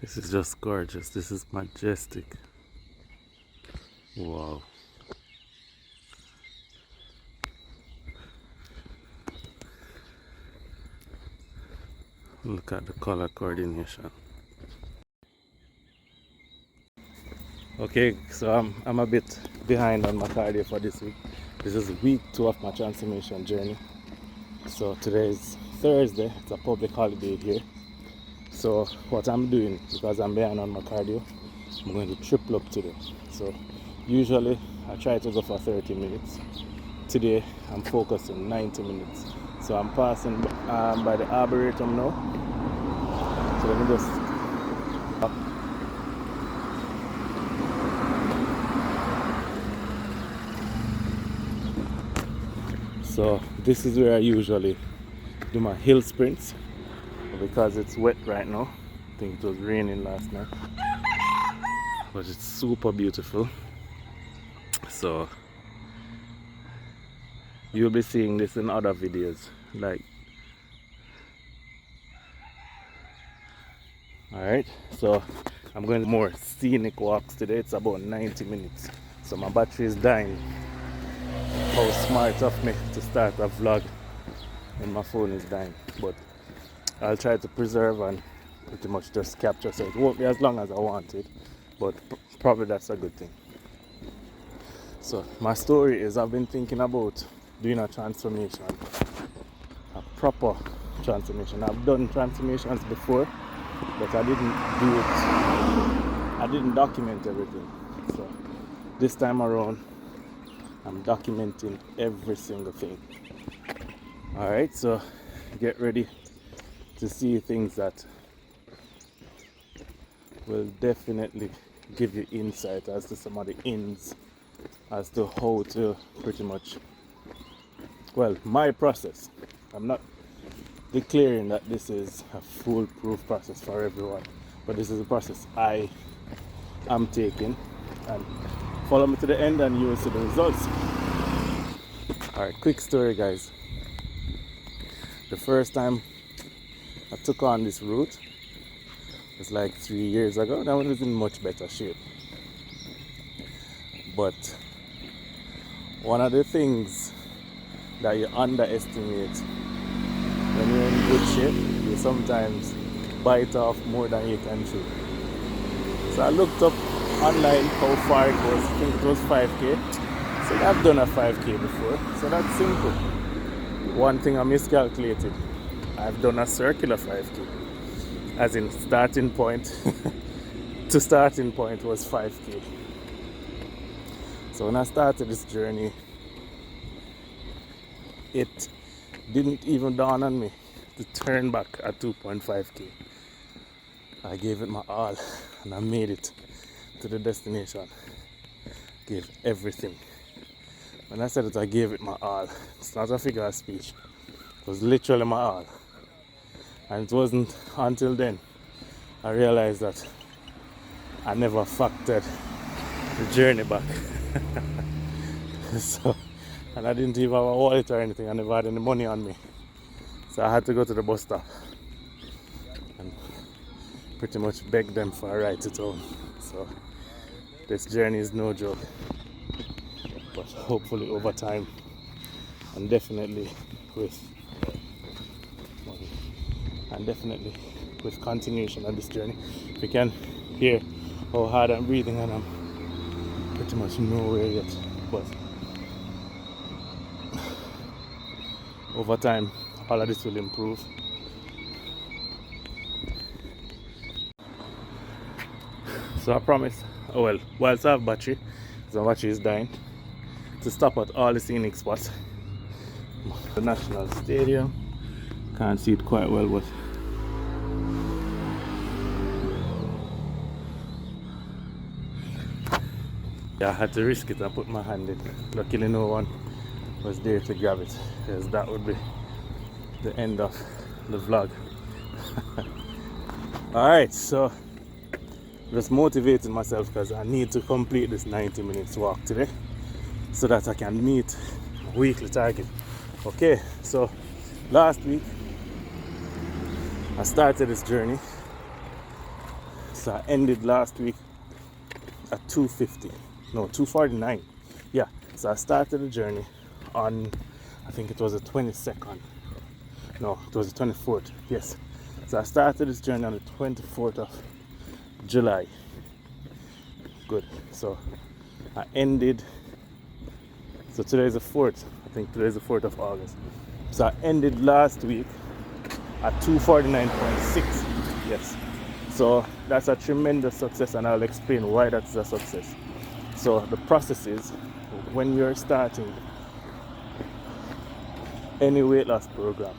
This is just gorgeous. This is majestic. Wow. Look at the color coordination. Okay, so I'm a bit behind on my cardio for this week. This is week 2 of my transformation journey. So today is Thursday. It's a public holiday here. So what I'm doing, because I'm behind on my cardio, I'm going to triple up today. So usually I try to go for 30 minutes. Today I'm focused on 90 minutes. So I'm passing by the Arboretum now. So let me just up. So this is where I usually do my hill sprints, because it's wet right now. I think it was raining last night, but it's super beautiful. So you'll be seeing this in other videos. Alright, so I'm going to more scenic walks today. It's about 90 minutes. So my battery is dying. How smart of me to start a vlog when my phone is dying. But I'll try to preserve and pretty much just capture, so it won't be as long as I want it, but probably that's a good thing. So my story is, I've been thinking about doing a transformation, a proper transformation. I've done transformations before, but I didn't document everything. So this time around I'm documenting every single thing. Alright, so get ready to see things that will definitely give you insight as to some of the ins, as to how to pretty much, well, my process. I'm not declaring that this is a foolproof process for everyone, but this is a process I am taking, and follow me to the end and you will see the results. Alright, quick story guys. The first time I took on this route was like 3 years ago, and I was in much better shape. But one of the things that you underestimate when you're in good shape, you sometimes bite off more than you can chew. So I looked up online how far it was. I think it was 5k. So I've done a 5k before, so that's simple. One thing I miscalculated, I've done a circular 5k, as in starting point to starting point was 5k. So when I started this journey, it didn't even dawn on me to turn back at 2.5k. I gave it my all and I made it to the destination. Gave everything. When I said that I gave it my all, it's not a figure of speech. It was literally my all. And it wasn't until then I realized that I never factored the journey back. So, and I didn't even have a wallet or anything. I never had any money on me. So I had to go to the bus stop and pretty much beg them for a ride to town. So this journey is no joke. But hopefully over time, and definitely with continuation of this journey, we can hear how hard I'm breathing, and I'm pretty much nowhere yet. But over time, all of this will improve. So I promise, whilst I have battery, because my battery is dying, to stop at all the scenic spots. The National Stadium, can't see it quite well, but yeah, I had to risk it and put my hand in. Luckily no one was there to grab it, because that would be the end of the vlog. Alright, so just motivating myself because I need to complete this 90 minutes walk today so that I can meet a weekly target. Okay, so last week I started this journey So I ended last week at 250, no, 249. Yeah, so I started the journey on, I think it was the 22nd. No, it was the 24th. Yes. So I started this journey on the 24th of July. Good. So I ended, so today is the 4th. I think today is the 4th of August. So I ended last week at 249.6. Yes. So that's a tremendous success, and I'll explain why that's a success. So the process is, when you're starting any weight loss program,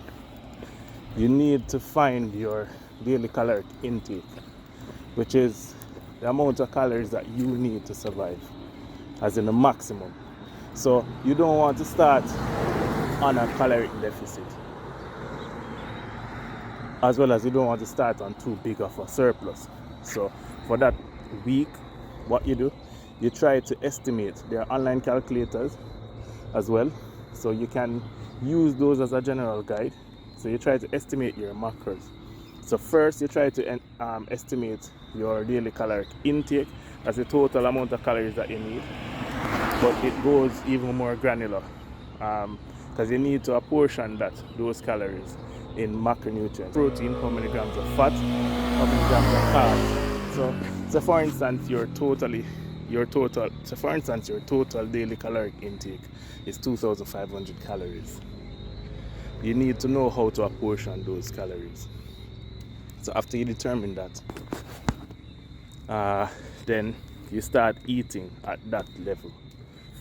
you need to find your daily caloric intake, which is the amount of calories that you need to survive, as in the maximum. So you don't want to start on a caloric deficit, as well as you don't want to start on too big of a surplus. So for that week, what you do, you try to estimate. There are online calculators as well, so you can use those as a general guide. So you try to estimate your macros. So first you try to estimate your daily caloric intake, as the total amount of calories that you need, but it goes even more granular, because you need to apportion those calories in macronutrients. Protein, how many grams of fat, how many grams of carbs. So for instance, your total daily caloric intake is 2,500 calories. You need to know how to apportion those calories. So after you determine that, then you start eating at that level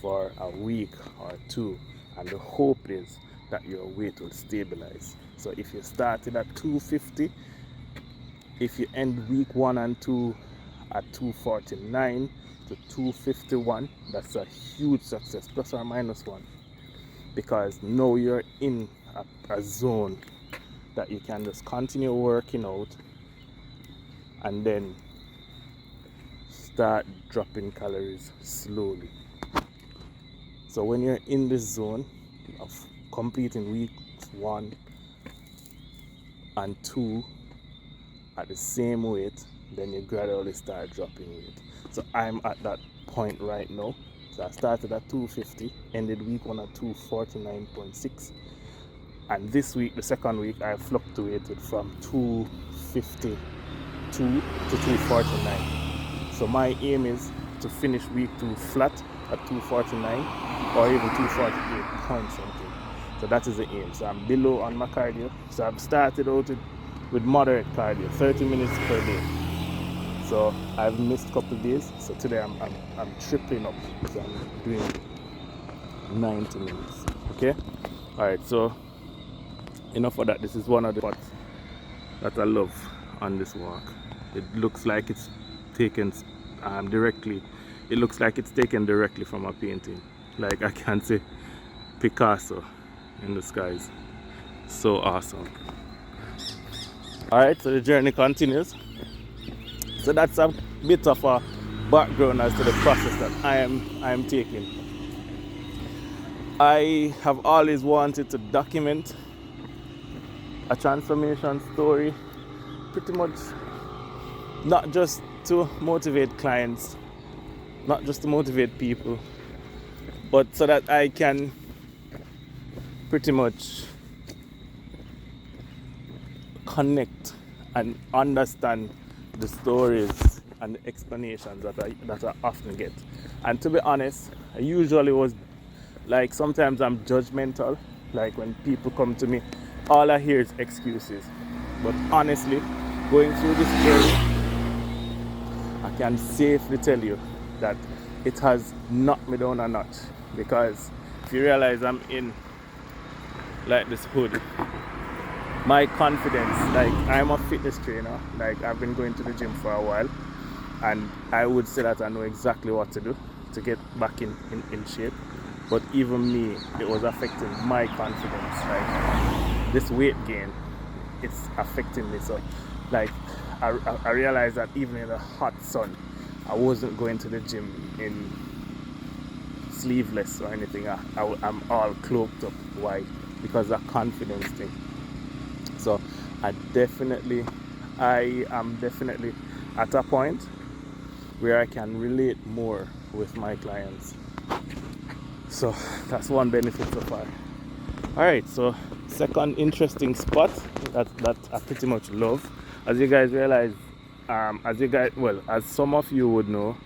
for a week or two, and the hope is that your weight will stabilize. So if you started at 250, if you end week 1 and 2 at 249 to 251, that's a huge success, plus or minus 1, because now you're in a zone that you can just continue working out and then start dropping calories slowly. So when you're in this zone of completing week 1 and 2 at the same weight, then you gradually start dropping weight. So I'm at that point right now. So I started at 250, ended week 1 at 249.6, and this week, the second week, I fluctuated from 252 to 249. So my aim is to finish week 2 flat at 249 or even 248 point something. So that is the aim. So I'm below on my cardio. So I've started out with moderate cardio, 30 minutes per day. So I've missed a couple of days. So today I'm tripling up. So I'm doing 90 minutes. Okay? Alright, so enough of that. This is one of the spots that I love on this walk. It looks like it's taken directly. It looks like it's taken directly from a painting. Like I can say Picasso in the skies. So awesome. Alright, so the journey continues. So that's a bit of a background as to the process that I am taking. I have always wanted to document a transformation story, pretty much not just to motivate clients, not just to motivate people, but so that I can pretty much connect and understand the stories and the explanations that I often get. And to be honest, I usually was like, sometimes I'm judgmental. Like when people come to me, all I hear is excuses. But honestly, going through this journey, I can safely tell you that it has knocked me down a notch. Because if you realize I'm in like this hood, my confidence, like I'm a fitness trainer, like I've been going to the gym for a while, and I would say that I know exactly what to do to get back in shape. But even me, it was affecting my confidence. Like this weight gain, it's affecting me. So like I realized that even in the hot sun, I wasn't going to the gym in sleeveless or anything. I'm all cloaked up. Why? Because of confidence thing. So I am definitely at a point where I can relate more with my clients. So that's one benefit so far. Alright, so second interesting spot that I pretty much love. As you guys realize, as some of you would know,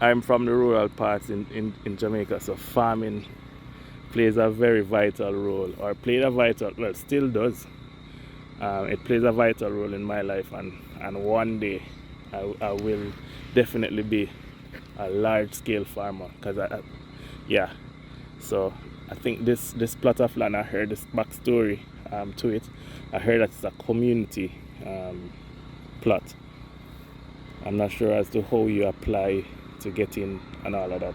I'm from the rural parts in Jamaica, so farming plays a very vital role, or played a vital, well, still does. It plays a vital role in my life, and one day I will definitely be a large-scale farmer, because yeah. So I think this plot of land, I heard this backstory to it. I heard that it's a community plot. I'm not sure as to how you apply to get in and all of that,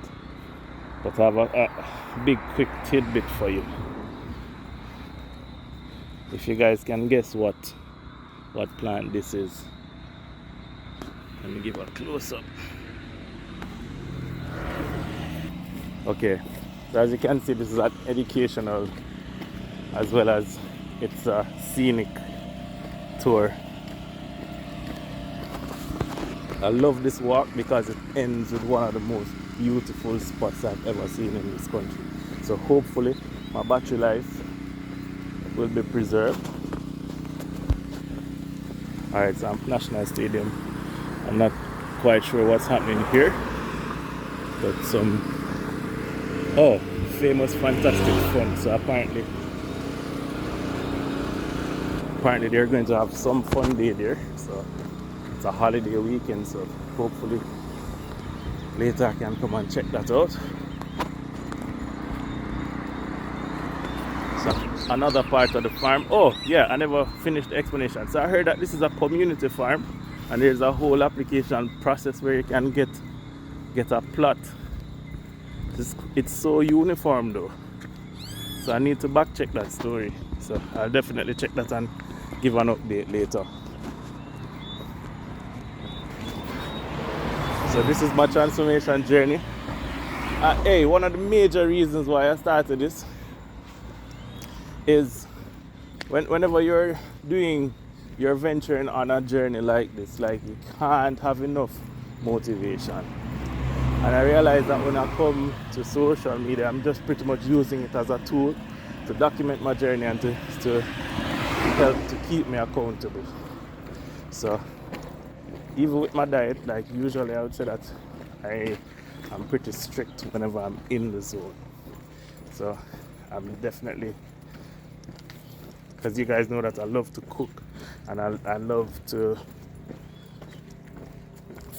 but I have a big quick tidbit for you. If you guys can guess what plant this is, let me give a close up. Okay, so as you can see, this is an educational as well as it's a scenic tour. I love this walk because it ends with one of the most beautiful spots I've ever seen in this country. So hopefully my battery life will be preserved. Alright, so I'm National Stadium. I'm not quite sure what's happening here, but some famous fantastic fun. So apparently they're going to have some fun day there. So it's a holiday weekend, so hopefully later I can come and check that out. So another part of the farm. Oh yeah, I never finished the explanation. So I heard that this is a community farm, and there's a whole application process where you can get a plot. It's so uniform though, so I need to back check that story. So I'll definitely check that and give an update later. So this is my transformation journey. Hey, one of the major reasons why I started this is whenever you're doing, you're venturing on a journey like this, like you can't have enough motivation. And I realized that when I come to social media, I'm just pretty much using it as a tool to document my journey and to help to keep me accountable. So even with my diet, like usually I would say that I'm pretty strict whenever I'm in the zone. So I'm definitely, because you guys know that I love to cook, and I love to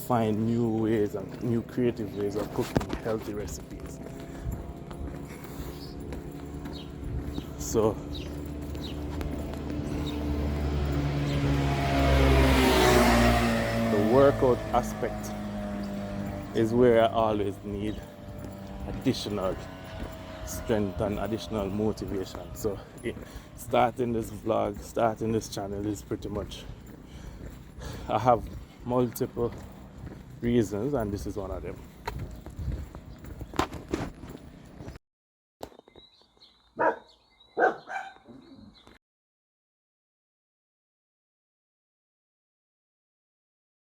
find new ways and new creative ways of cooking healthy recipes. So the workout aspect is where I always need additional strength and additional motivation. So starting this vlog, starting this channel is pretty much, I have multiple reasons and this is one of them.